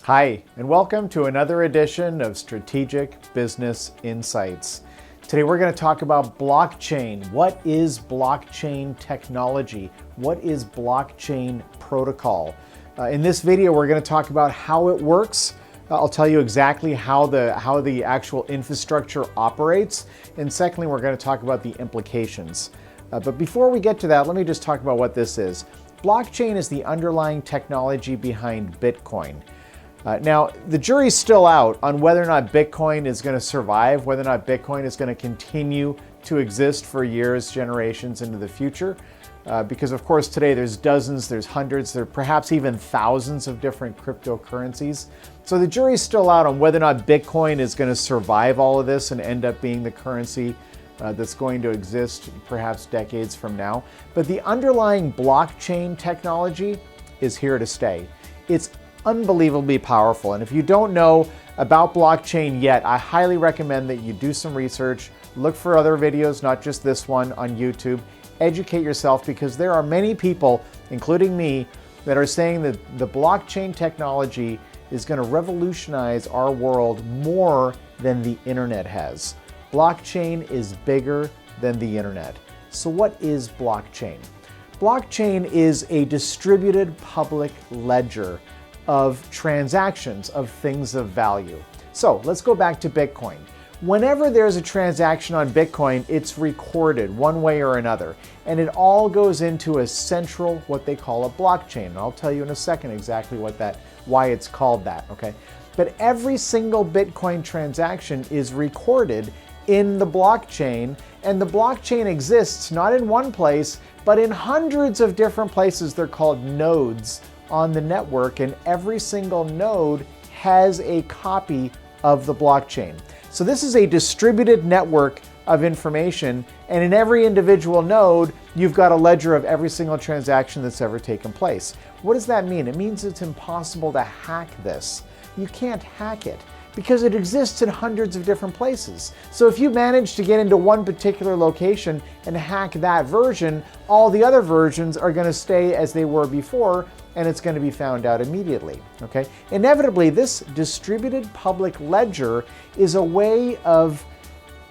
Hi, and welcome to another edition of Strategic Business Insights. Today we're going to talk about blockchain. What is blockchain technology? What is blockchain protocol? In this video, we're going to talk about how it works. I'll tell you exactly how the actual infrastructure operates. And secondly, we're going to talk about the implications. But before we get to that, let me just talk about what this is. Blockchain is the underlying technology behind Bitcoin. Now, the jury's still out on whether or not Bitcoin is going to survive, whether or not Bitcoin is going to continue to exist for years, generations into the future. Because, of course, today there's dozens, there's hundreds, there are perhaps even thousands of different cryptocurrencies. So the jury's still out on whether or not Bitcoin is going to survive all of this and end up being the currency that's going to exist perhaps decades from now. But the underlying blockchain technology is here to stay. It's unbelievably powerful. And if you don't know about blockchain yet, I highly recommend that you do some research, look for other videos, not just this one on YouTube, educate yourself, because there are many people, including me, that are saying that the blockchain technology is going to revolutionize our world more than the internet has. Blockchain is bigger than the internet. So what is blockchain? Blockchain is a distributed public ledger of transactions of things of value. So let's go back to Bitcoin. Whenever there's a transaction on Bitcoin, it's recorded one way or another, and it all goes into a central, what they call a blockchain. And I'll tell you in a second exactly why it's called that, okay? But every single Bitcoin transaction is recorded in the blockchain, and the blockchain exists not in one place, but in hundreds of different places. They're called nodes on the network, and every single node has a copy of the blockchain. So this is a distributed network of information, and in every individual node, you've got a ledger of every single transaction that's ever taken place. What does that mean? It means it's impossible to hack this. You can't hack it because it exists in hundreds of different places. So if you manage to get into one particular location and hack that version, all the other versions are going to stay as they were before, and it's going to be found out immediately, okay? Inevitably, this distributed public ledger is a way of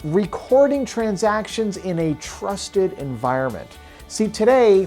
recording transactions in a trusted environment. See, today,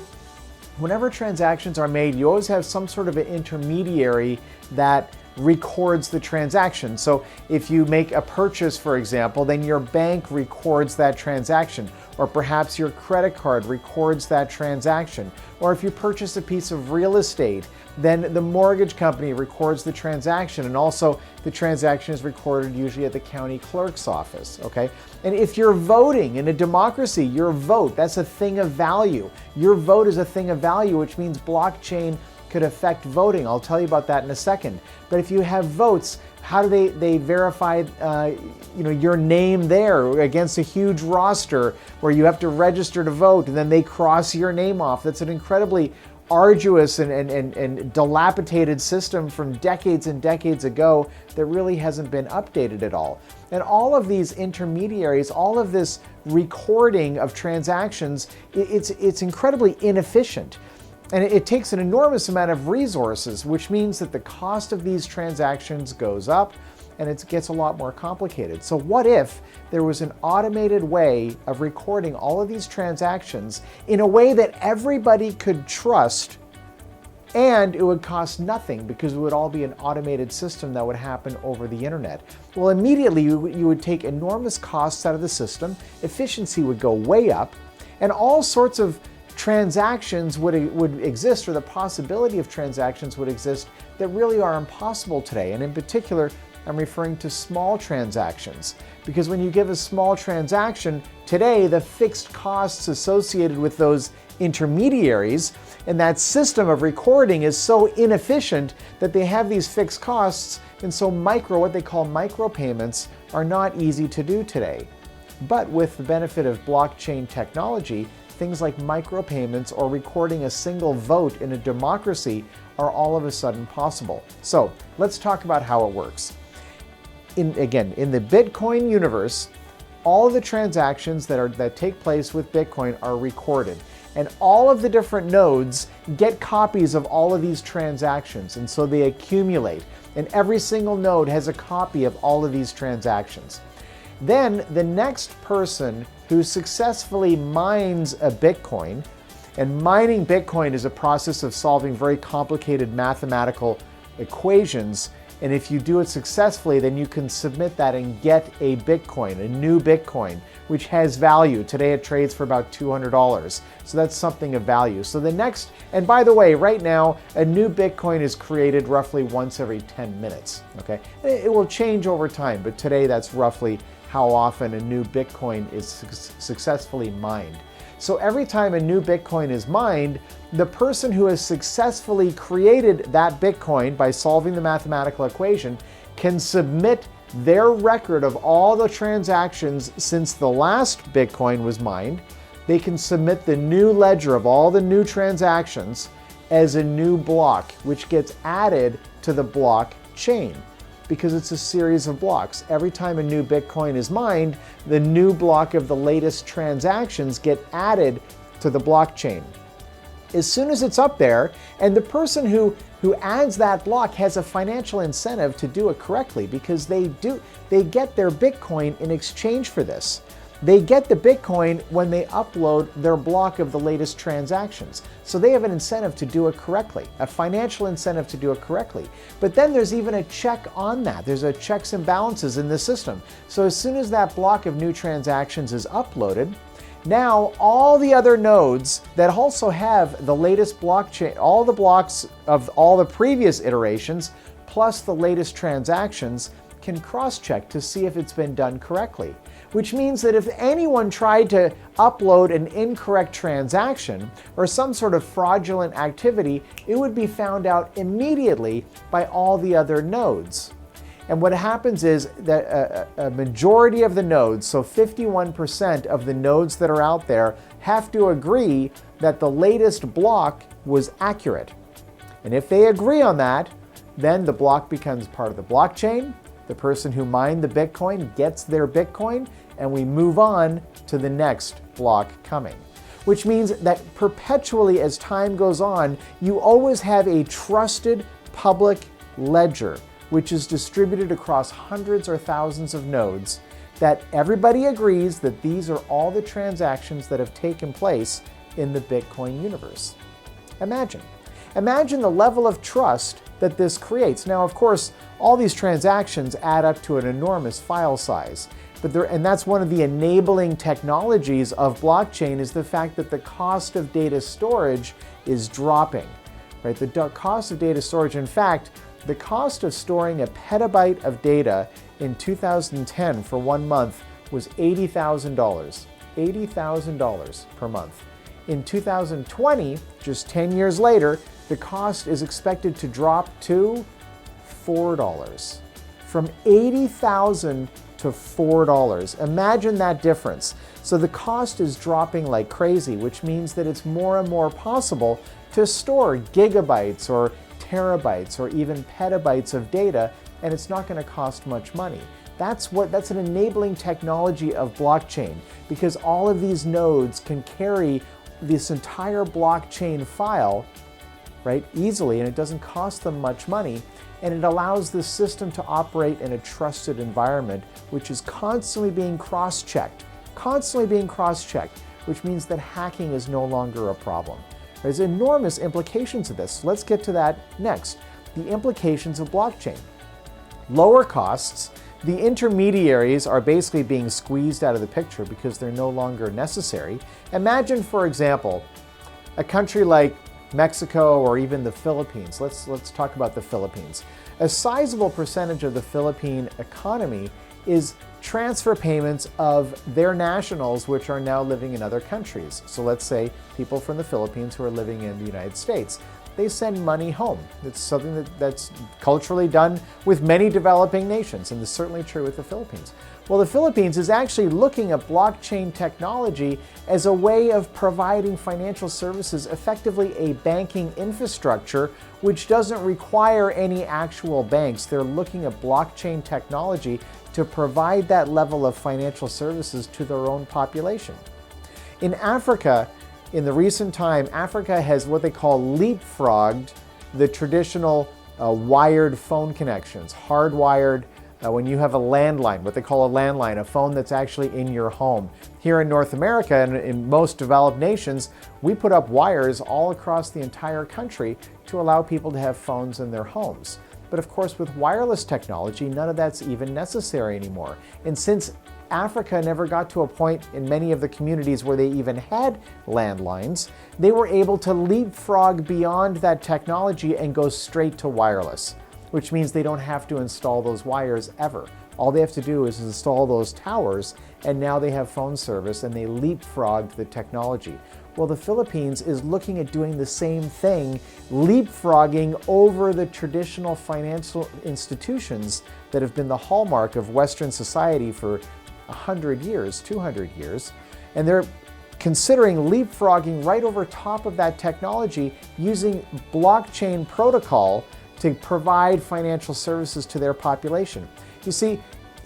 whenever transactions are made, you always have some sort of an intermediary that records the transaction. So if you make a purchase, for example, then your bank records that transaction, or perhaps your credit card records that transaction. Or if you purchase a piece of real estate, then the mortgage company records the transaction, and also the transaction is recorded usually at the county clerk's office, okay? And if you're voting in a democracy, your vote, that's a thing of value. Your vote is a thing of value, which means blockchain could affect voting. I'll tell you about that in a second. But if you have votes, how do they verify your name there against a huge roster where you have to register to vote, and then they cross your name off? That's an incredibly arduous and dilapidated system from decades and decades ago that really hasn't been updated at all. And all of these intermediaries, all of this recording of transactions, it's incredibly inefficient. And it takes an enormous amount of resources, which means that the cost of these transactions goes up and it gets a lot more complicated. So what if there was an automated way of recording all of these transactions in a way that everybody could trust, and it would cost nothing because it would all be an automated system that would happen over the internet? Well, immediately you would take enormous costs out of the system, efficiency would go way up, and all sorts of transactions would exist, or the possibility of transactions would exist that really are impossible today. And in particular, I'm referring to small transactions, because when you give a small transaction today, the fixed costs associated with those intermediaries and that system of recording is so inefficient that they have these fixed costs, and so what they call micropayments are not easy to do today. But with the benefit of blockchain technology, things like micropayments or recording a single vote in a democracy are all of a sudden possible. So let's talk about how it works. In the Bitcoin universe, all of the transactions that take place with Bitcoin are recorded. And all of the different nodes get copies of all of these transactions, and so they accumulate. And every single node has a copy of all of these transactions. Then the next person who successfully mines a Bitcoin, and mining Bitcoin is a process of solving very complicated mathematical equations. And if you do it successfully, then you can submit that and get a Bitcoin, a new Bitcoin, which has value. Today it trades for about $200. So that's something of value. So the next, and by the way, right now, a new Bitcoin is created roughly once every 10 minutes. Okay, it will change over time, but today that's roughly how often a new Bitcoin is successfully mined. So every time a new Bitcoin is mined, the person who has successfully created that Bitcoin by solving the mathematical equation can submit their record of all the transactions since the last Bitcoin was mined. They can submit the new ledger of all the new transactions as a new block, which gets added to the blockchain, because it's a series of blocks. Every time a new Bitcoin is mined, the new block of the latest transactions get added to the blockchain. As soon as it's up there, and the person who adds that block has a financial incentive to do it correctly, because they get their Bitcoin in exchange for this. They get the Bitcoin when they upload their block of the latest transactions. So they have an incentive to do it correctly, a financial incentive to do it correctly. But then there's even a check on that. There's a checks and balances in the system. So as soon as that block of new transactions is uploaded, now all the other nodes that also have the latest blockchain, all the blocks of all the previous iterations, plus the latest transactions, can cross-check to see if it's been done correctly. Which means that if anyone tried to upload an incorrect transaction or some sort of fraudulent activity, it would be found out immediately by all the other nodes. And what happens is that a majority of the nodes, so 51% of the nodes that are out there, have to agree that the latest block was accurate. And if they agree on that, then the block becomes part of the blockchain. The person who mined the Bitcoin gets their Bitcoin, and we move on to the next block coming. Which means that perpetually as time goes on, you always have a trusted public ledger, which is distributed across hundreds or thousands of nodes, that everybody agrees that these are all the transactions that have taken place in the Bitcoin universe. Imagine the level of trust that this creates. Now, of course, all these transactions add up to an enormous file size. And that's one of the enabling technologies of blockchain, is the fact that the cost of data storage is dropping. Right? The cost of data storage, in fact, the cost of storing a petabyte of data in 2010 for 1 month was $80,000. $80,000 per month. In 2020, just 10 years later, the cost is expected to drop to $4. From $80,000 to $4. Imagine that difference. So the cost is dropping like crazy, which means that it's more and more possible to store gigabytes or terabytes or even petabytes of data, and it's not going to cost much money. That's an enabling technology of blockchain, because all of these nodes can carry this entire blockchain file, right, easily, and it doesn't cost them much money, and it allows the system to operate in a trusted environment, which is constantly being cross-checked, which means that hacking is no longer a problem. There's enormous implications of this. Let's get to that next. The implications of blockchain. Lower costs. The intermediaries are basically being squeezed out of the picture because they're no longer necessary. Imagine, for example, a country like Mexico or even the Philippines. Let's talk about the Philippines. A sizable percentage of the Philippine economy is transfer payments of their nationals which are now living in other countries. So let's say people from the Philippines who are living in the United States. They send money home. It's something that's culturally done with many developing nations, and it's certainly true with the Philippines. Well, the Philippines is actually looking at blockchain technology as a way of providing financial services, effectively a banking infrastructure, which doesn't require any actual banks. They're looking at blockchain technology to provide that level of financial services to their own population. In Africa, in the recent time, Africa has what they call leapfrogged the traditional wired phone connections, hardwired. When you have a landline, what they call a landline, a phone that's actually in your home. Here in North America and in most developed nations, we put up wires all across the entire country to allow people to have phones in their homes. But of course, with wireless technology, none of that's even necessary anymore. And since Africa never got to a point in many of the communities where they even had landlines, they were able to leapfrog beyond that technology and go straight to wireless, which means they don't have to install those wires ever. All they have to do is install those towers, and now they have phone service and they leapfrogged the technology. Well, the Philippines is looking at doing the same thing, leapfrogging over the traditional financial institutions that have been the hallmark of Western society for 100 years, 200 years, and they're considering leapfrogging right over top of that technology using blockchain protocol to provide financial services to their population. You see,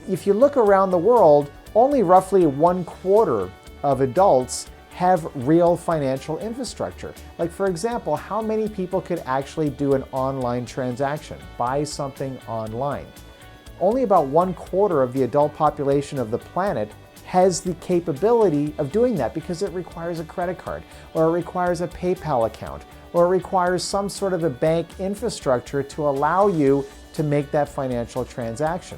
if you look around the world, only roughly 1/4 of adults have real financial infrastructure. Like, for example, how many people could actually do an online transaction, buy something online? Only about 1/4 of the adult population of the planet has the capability of doing that because it requires a credit card, or it requires a PayPal account, or it requires some sort of a bank infrastructure to allow you to make that financial transaction.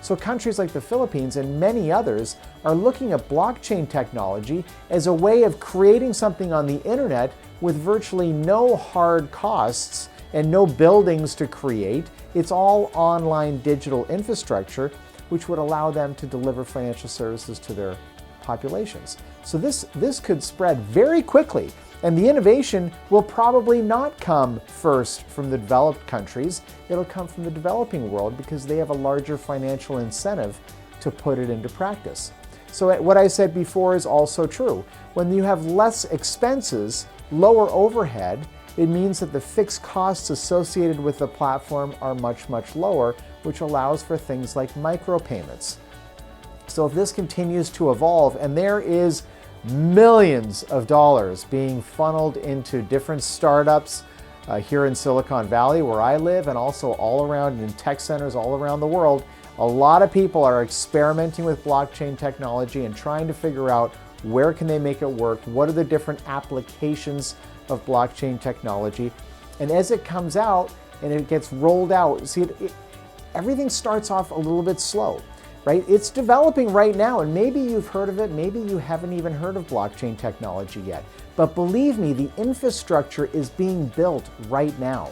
So countries like the Philippines and many others are looking at blockchain technology as a way of creating something on the internet with virtually no hard costs and no buildings to create. It's all online digital infrastructure, which would allow them to deliver financial services to their populations. So this could spread very quickly, and the innovation will probably not come first from the developed countries. It'll come from the developing world because they have a larger financial incentive to put it into practice. So what I said before is also true. When you have less expenses, lower overhead, it means that the fixed costs associated with the platform are much, much lower, which allows for things like micropayments. So if this continues to evolve, and there is millions of dollars being funneled into different startups here in Silicon Valley, where I live, and also all around in tech centers all around the world, a lot of people are experimenting with blockchain technology and trying to figure out where can they make it work, what are the different applications of blockchain technology. And as it comes out and it gets rolled out, see, everything starts off a little bit slow, right? It's developing right now, and maybe you've heard of it, maybe you haven't even heard of blockchain technology yet. But believe me, the infrastructure is being built right now.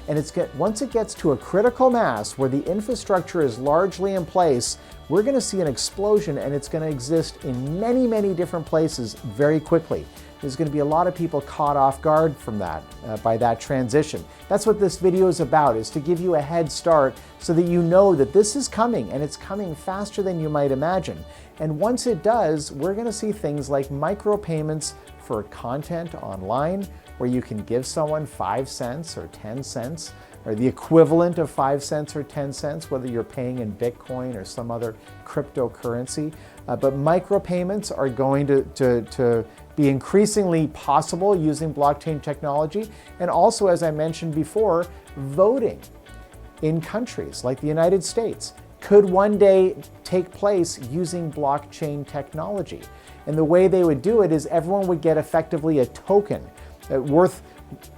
And once it gets to a critical mass where the infrastructure is largely in place, we're going to see an explosion, and it's going to exist in many, many different places very quickly. There's going to be a lot of people caught off guard from that, by that transition. That's what this video is about, is to give you a head start so that you know that this is coming, and it's coming faster than you might imagine. And once it does, we're going to see things like micropayments for content online, where you can give someone 5 cents or 10 cents, or the equivalent of 5 cents or 10 cents, whether you're paying in Bitcoin or some other cryptocurrency. But micropayments are going to be increasingly possible using blockchain technology. And also, as I mentioned before, voting in countries like the United States could one day take place using blockchain technology. And the way they would do it is everyone would get effectively a token worth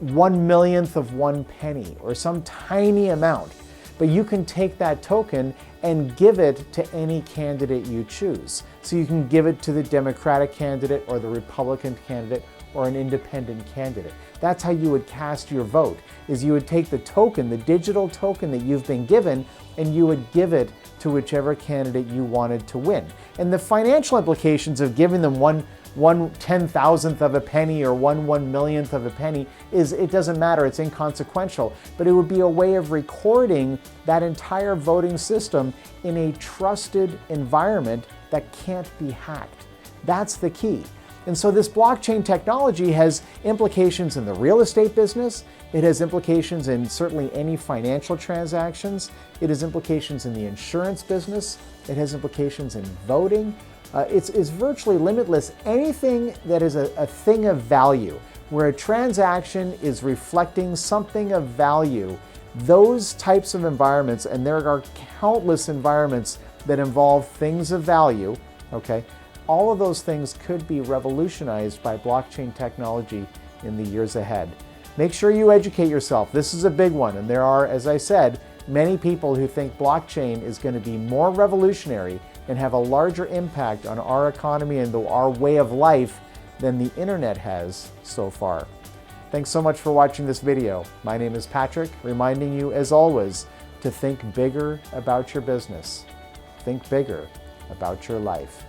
1/1,000,000th of 1 penny or some tiny amount. But you can take that token and give it to any candidate you choose. So you can give it to the Democratic candidate or the Republican candidate or an independent candidate. That's how you would cast your vote, is you would take the token, the digital token that you've been given, and you would give it to whichever candidate you wanted to win. And the financial implications of giving them 1/10,000th of a penny or 1/1,000,000th of a penny it doesn't matter, it's inconsequential, but it would be a way of recording that entire voting system in a trusted environment that can't be hacked. That's the key. And so this blockchain technology has implications in the real estate business. It has implications in certainly any financial transactions. It has implications in the insurance business. It has implications in voting. It's virtually limitless. Anything that is a thing of value, where a transaction is reflecting something of value, Those types of environments, and there are countless environments that involve things of value, okay? All of those things could be revolutionized by blockchain technology in the years ahead. Make sure you educate yourself. This is a big one, and there are, as I said, many people who think blockchain is going to be more revolutionary and have a larger impact on our economy and our way of life than the internet has so far. Thanks so much for watching this video. My name is Patrick, reminding you, as always, to think bigger about your business. Think bigger about your life.